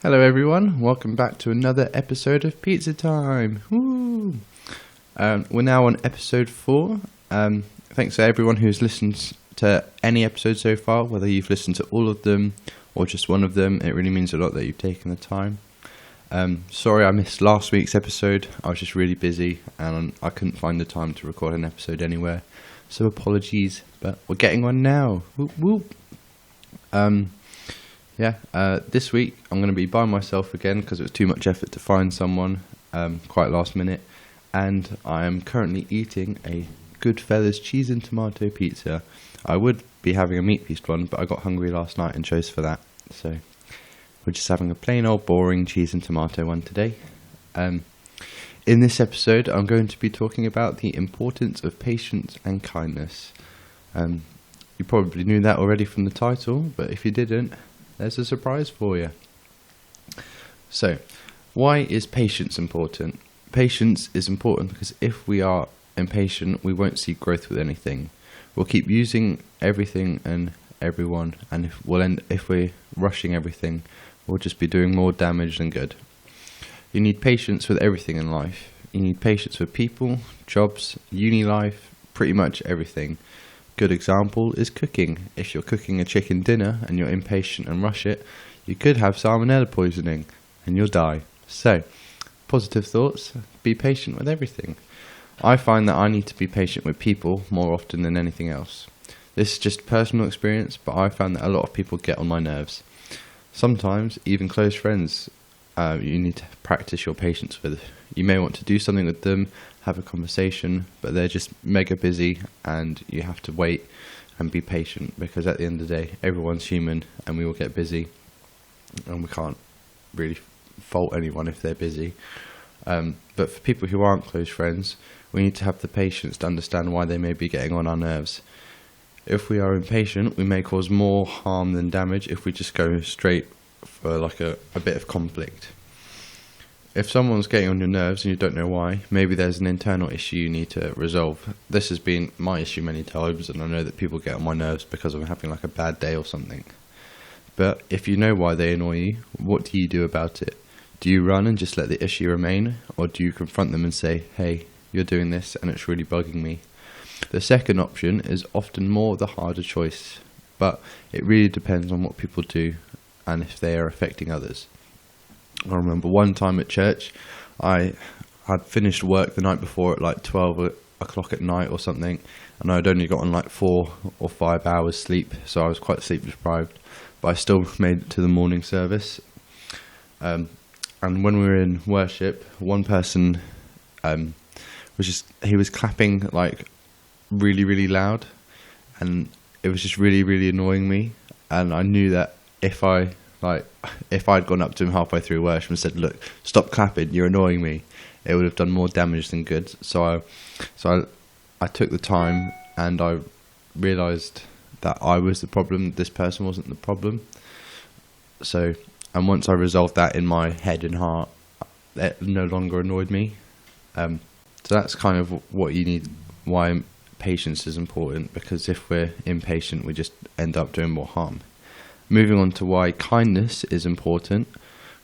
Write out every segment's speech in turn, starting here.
Hello everyone, welcome back to another episode of Pizza Time. Woo! We're now on episode 4. Thanks to everyone who's listened to any episode so far, whether you've listened to all of them or just one of them. It really means a lot that you've taken the time. Sorry I missed last week's episode. I was just really busy and I couldn't find the time to record an episode anywhere. So apologies, but we're getting one now. Whoop, whoop. This week I'm going to be by myself again because it was too much effort to find someone quite last minute, and I am currently eating a Goodfellas cheese and tomato pizza. I would be having a meat feast one, but I got hungry last night and chose for that, so we're just having a plain old boring cheese and tomato one today. In this episode I'm going to be talking about the importance of patience and kindness. You probably knew that already from the title, but if you didn't, there's a surprise for you. So, why is patience important? Patience is important because if we are impatient, we won't see growth with anything. We'll keep using everything and everyone, and if we're rushing everything, we'll just be doing more damage than good. You need patience with everything in life. You need patience with people, jobs, uni life, pretty much everything. Good example is cooking. If you're cooking a chicken dinner and you're impatient and rush it, you could have salmonella poisoning and you'll die. So, positive thoughts, be patient with everything. I find that I need to be patient with people more often than anything else. This is just personal experience, but I found that a lot of people get on my nerves. Sometimes, even close friends, you need to practice your patience with. You may want to do something with them, have a conversation, but they're just mega busy and you have to wait and be patient, because at the end of the day everyone's human and we all get busy and we can't really fault anyone if they're busy. But for people who aren't close friends, we need to have the patience to understand why they may be getting on our nerves. If we are impatient, we may cause more harm than damage if we just go straight for like a bit of conflict. If someone's getting on your nerves and you don't know why, maybe there's an internal issue you need to resolve. This has been my issue many times, and I know that people get on my nerves because I'm having like a bad day or something. But if you know why they annoy you, what do you do about it? Do you run and just let the issue remain, or do you confront them and say, hey, you're doing this and it's really bugging me? The second option is often more the harder choice, but it really depends on what people do and if they are affecting others. I remember one time at church, I had finished work the night before at like 12 o'clock at night or something, and I'd only gotten like 4 or 5 hours sleep, so I was quite sleep deprived, but I still made it to the morning service. And when we were in worship, one person he was clapping like really, really loud, and it was just really, really annoying me, and I knew that if I'd gone up to him halfway through worship and said, look, stop clapping, you're annoying me, it would have done more damage than good. So I took the time and I realised that I was the problem, this person wasn't the problem. And once I resolved that in my head and heart, it no longer annoyed me. So that's kind of what you need, why patience is important, because if we're impatient, we just end up doing more harm. Moving on to why kindness is important.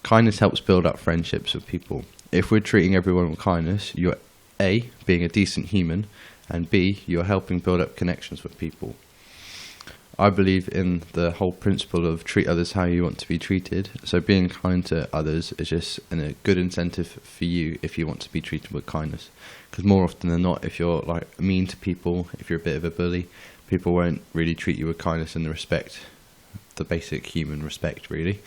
Kindness helps build up friendships with people. If we're treating everyone with kindness, you're A, being a decent human, and B, you're helping build up connections with people. I believe in the whole principle of treat others how you want to be treated. So being kind to others is just a good incentive for you if you want to be treated with kindness. Because more often than not, if you're like mean to people, if you're a bit of a bully, people won't really treat you with kindness and the respect, the basic human respect, really.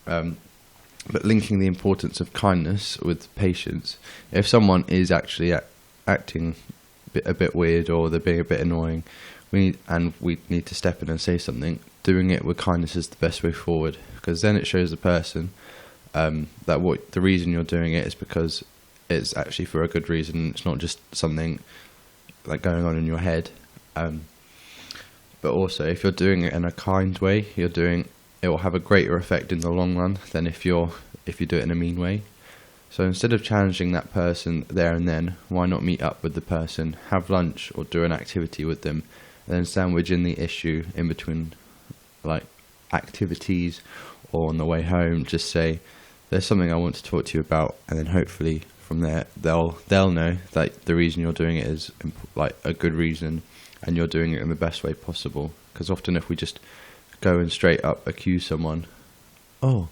But linking the importance of kindness with patience, if someone is actually acting a bit weird or they're being a bit annoying, we need to step in and say something. Doing it with kindness is the best way forward, because then it shows the person that the reason you're doing it is because it's actually for a good reason. It's not just something like going on in your head. But also, if you're doing it in a kind way, it will have a greater effect in the long run than if you do it in a mean way. So instead of challenging that person there and then, why not meet up with the person, have lunch or do an activity with them, and then sandwich in the issue in between, like activities or on the way home, just say there's something I want to talk to you about, and then hopefully from there they'll know that the reason you're doing it is like a good reason, and you're doing it in the best way possible. Because often if we just go and straight up accuse someone, oh,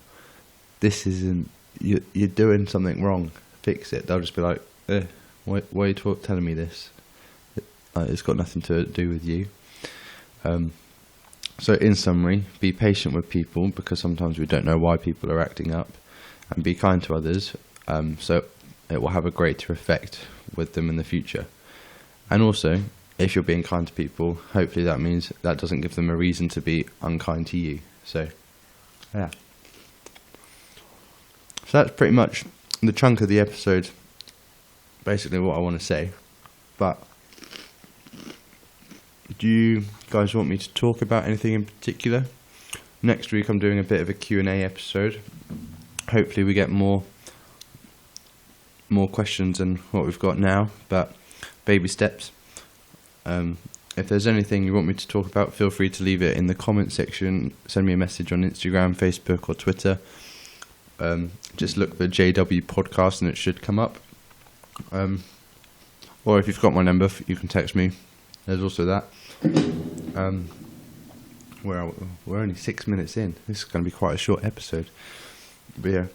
this isn't, you're doing something wrong, fix it, they'll just be like, why are you telling me this? It's got nothing to do with you. So in summary, be patient with people, because sometimes we don't know why people are acting up, and be kind to others, so it will have a greater effect with them in the future. And also, if you're being kind to people, hopefully that means that doesn't give them a reason to be unkind to you. So yeah, so that's pretty much the chunk of the episode, basically what I want to say. But do you guys want me to talk about anything in particular? Next week I'm doing a bit of a Q&A episode. Hopefully we get more questions than what we've got now, but baby steps. If there's anything you want me to talk about, feel free to leave it in the comment section. Send me a message on Instagram, Facebook or Twitter. Just look for JW Podcast and it should come up. Or if you've got my number, you can text me. There's also that. We're only 6 minutes in. This is going to be quite a short episode. But yeah,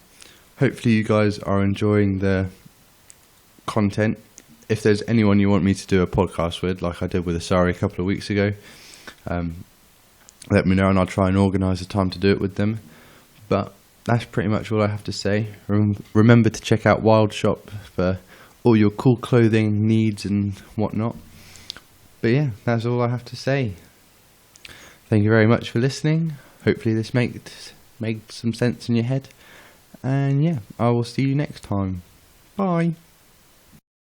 hopefully you guys are enjoying the content. If there's anyone you want me to do a podcast with, like I did with Asari a couple of weeks ago, let me know and I'll try and organise a time to do it with them. But that's pretty much all I have to say. Remember to check out Wild Shop for all your cool clothing needs and whatnot. But yeah, that's all I have to say. Thank you very much for listening. Hopefully this made some sense in your head. And yeah, I will see you next time. Bye.